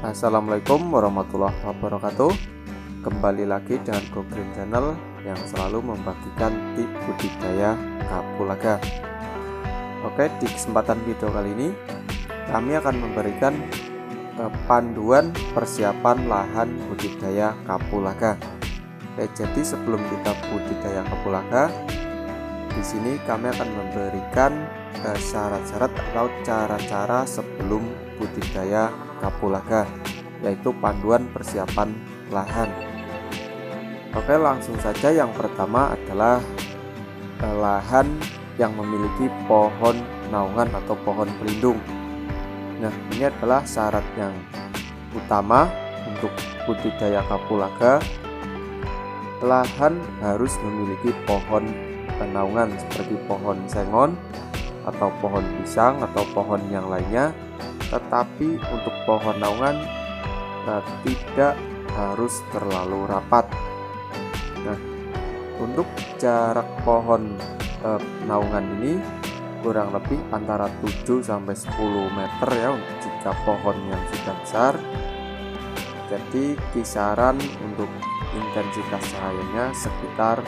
Assalamualaikum warahmatullahi wabarakatuh. Kembali lagi dengan Go Green Channel yang selalu membagikan tips budidaya kapulaga. Oke, di kesempatan video kali ini kami akan memberikan panduan persiapan lahan budidaya kapulaga. Jadi sebelum kita budidaya kapulaga, di sini kami akan memberikan syarat-syarat atau cara-cara sebelum budidaya kapulaga, yaitu panduan persiapan lahan. Oke, langsung saja. Yang pertama adalah lahan yang memiliki pohon naungan atau pohon pelindung. Nah, ini adalah syarat yang utama untuk budidaya kapulaga. Lahan harus memiliki pohon naungan seperti pohon sengon atau pohon pisang atau pohon yang lainnya. Tetapi untuk pohon naungan tidak harus terlalu rapat. Nah, untuk jarak pohon naungan ini kurang lebih antara 7 sampai 10 meter ya jika pohon yang sudah besar. Jadi kisaran untuk intensitas cahayanya sekitar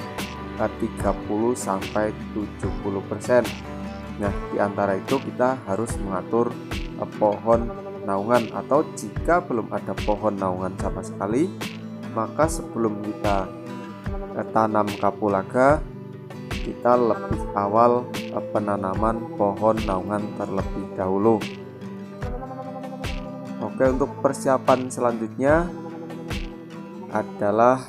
30 sampai 70%. Nah, di antara itu kita harus mengatur pohon naungan, atau jika belum ada pohon naungan sama sekali, maka sebelum kita tanam kapulaga, kita lebih awal penanaman pohon naungan terlebih dahulu. Oke, untuk persiapan selanjutnya adalah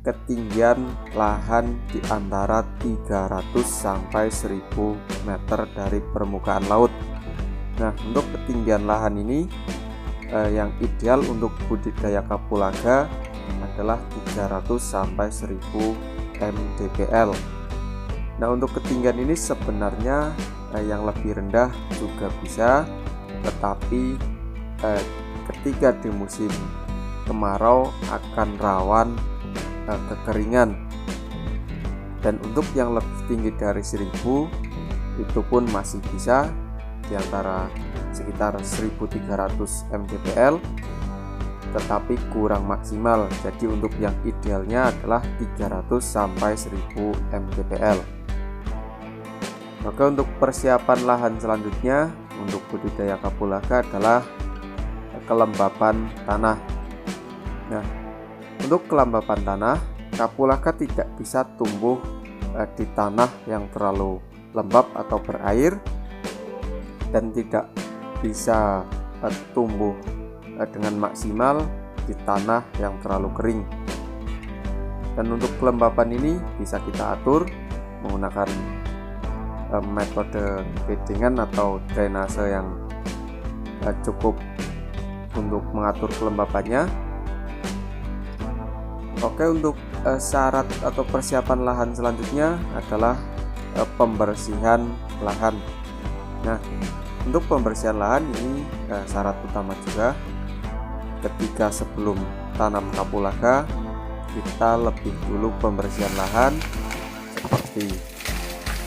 ketinggian lahan di antara 300 sampai 1000 meter dari permukaan laut. Nah, untuk ketinggian lahan ini yang ideal untuk budidaya kapulaga adalah 300 sampai 1000 mdpl. Nah, untuk ketinggian ini sebenarnya yang lebih rendah juga bisa, tetapi ketika di musim kemarau akan rawan kekeringan. Dan untuk yang lebih tinggi dari 1000 itu pun masih bisa, di antara sekitar 1300 mdpl, tetapi kurang maksimal. Jadi untuk yang idealnya adalah 300 sampai 1000 mdpl. Maka untuk persiapan lahan selanjutnya untuk budidaya kapulaga adalah kelembapan tanah. Nah, untuk kelembapan tanah, kapulaga tidak bisa tumbuh di tanah yang terlalu lembab atau berair, dan tidak bisa tumbuh dengan maksimal di tanah yang terlalu kering. Dan untuk kelembapan ini bisa kita atur menggunakan metode beddingan atau drainase yang cukup untuk mengatur kelembapannya. Oke, untuk syarat atau persiapan lahan selanjutnya adalah pembersihan lahan. Nah, untuk pembersihan lahan ini syarat utama juga. Ketika sebelum tanam kapulaga, kita lebih dulu pembersihan lahan seperti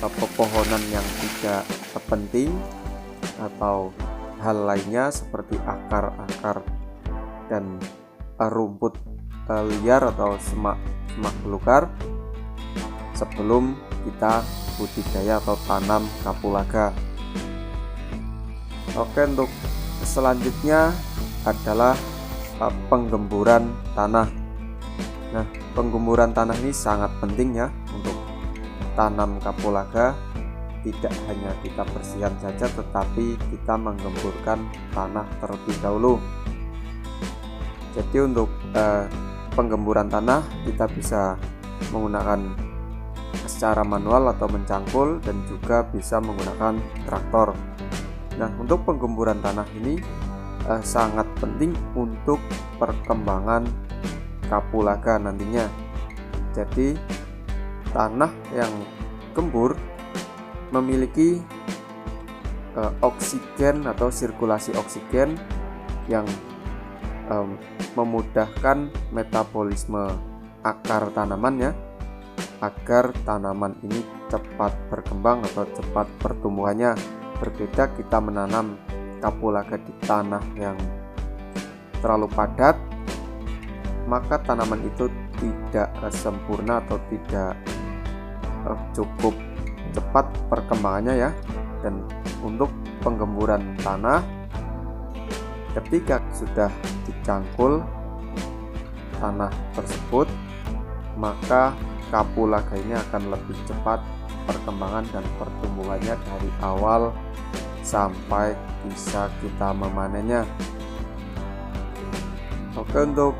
pepohonan yang tidak penting atau hal lainnya seperti akar-akar dan rumput liar atau semak belukar sebelum kita budidaya atau tanam kapulaga. Oke, untuk selanjutnya adalah penggemburan tanah. Nah, penggemburan tanah ini sangat penting ya untuk tanam kapulaga. Tidak hanya kita bersihkan saja, tetapi kita menggemburkan tanah terlebih dahulu. Jadi untuk penggemburan tanah kita bisa menggunakan secara manual atau mencangkul, dan juga bisa menggunakan traktor. Nah, untuk penggemburan tanah ini sangat penting untuk perkembangan kapulaga nantinya. Jadi tanah yang gembur memiliki oksigen atau sirkulasi oksigen yang memudahkan metabolisme akar tanamannya, agar tanaman ini cepat berkembang atau cepat pertumbuhannya. Berbeda kita menanam kapulaga di tanah yang terlalu padat, maka tanaman itu tidak sempurna atau tidak cukup cepat perkembangannya ya. Dan untuk penggemburan tanah, ketika sudah dicangkul tanah tersebut, maka kapulaga ini akan lebih cepat perkembangan dan pertumbuhannya dari awal sampai bisa kita memanennya. Oke, untuk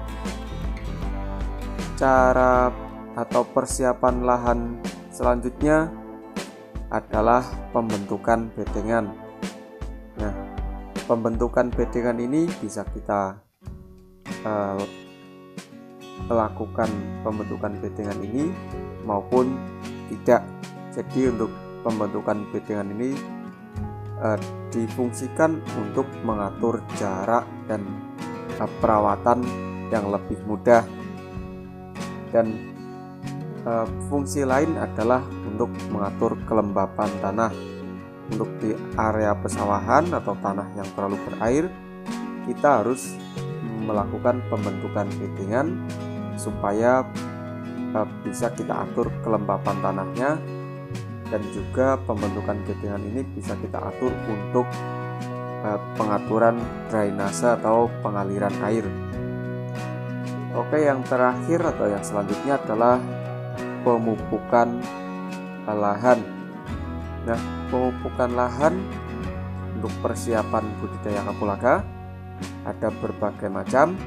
cara atau persiapan lahan selanjutnya adalah pembentukan bedengan. Nah, pembentukan bedengan ini bisa kita melakukan pembentukan bedengan ini maupun tidak. Jadi untuk pembentukan bedengan ini difungsikan untuk mengatur jarak dan perawatan yang lebih mudah. Dan fungsi lain adalah untuk mengatur kelembapan tanah. Untuk di area pesawahan atau tanah yang terlalu berair, kita harus melakukan pembentukan bedengan supaya bisa kita atur kelembapan tanahnya, dan juga pembentukan bedengan ini bisa kita atur untuk pengaturan drainase atau pengaliran air. Oke, yang terakhir atau yang selanjutnya adalah pemupukan lahan. Nah, pemupukan lahan untuk persiapan budidaya kapulaga ada berbagai macam.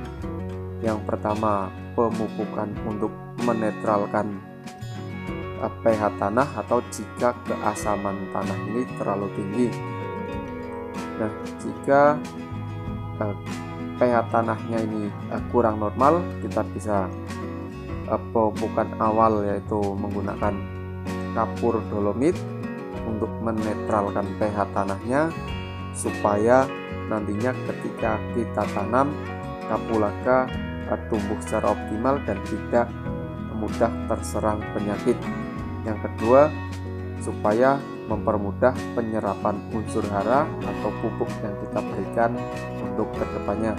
Yang pertama, pemupukan untuk menetralkan pH tanah atau jika keasaman tanah ini terlalu tinggi. Nah, jika pH tanahnya ini kurang normal, kita bisa pemupukan awal yaitu menggunakan kapur dolomit untuk menetralkan pH tanahnya, supaya nantinya ketika kita tanam kapulaga tumbuh secara optimal dan tidak mudah terserang penyakit. Yang kedua, supaya mempermudah penyerapan unsur hara atau pupuk yang kita berikan untuk kedepannya.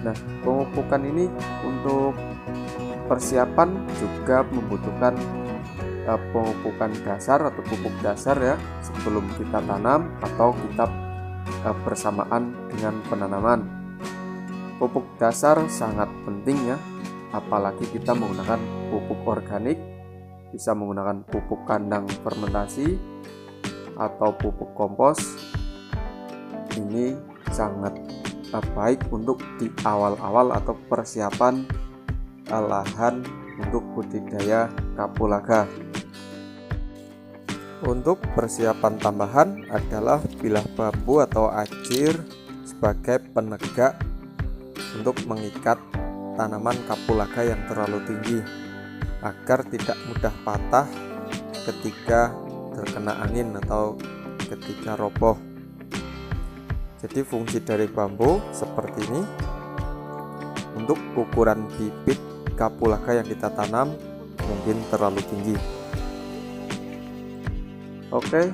Nah, pemupukan ini untuk persiapan juga membutuhkan pemupukan dasar atau pupuk dasar ya, sebelum kita tanam atau kita bersamaan dengan penanaman. Pupuk dasar sangat penting ya, apalagi kita menggunakan pupuk organik, bisa menggunakan pupuk kandang fermentasi atau pupuk kompos. Ini sangat baik untuk di awal-awal atau persiapan lahan untuk budidaya kapulaga. Untuk persiapan tambahan adalah bilah bambu atau ajir sebagai penegak untuk mengikat tanaman kapulaga yang terlalu tinggi agar tidak mudah patah ketika terkena angin atau ketika roboh. Jadi fungsi dari bambu seperti ini. Untuk ukuran bibit kapulaga yang kita tanam mungkin terlalu tinggi. Oke,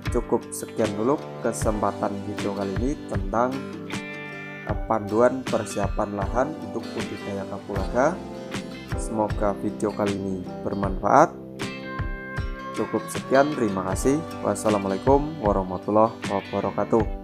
cukup sekian dulu kesempatan video kali ini tentang panduan persiapan lahan untuk budidaya kapulaga. Semoga video kali ini bermanfaat. Cukup sekian, terima kasih. Wassalamualaikum warahmatullahi wabarakatuh.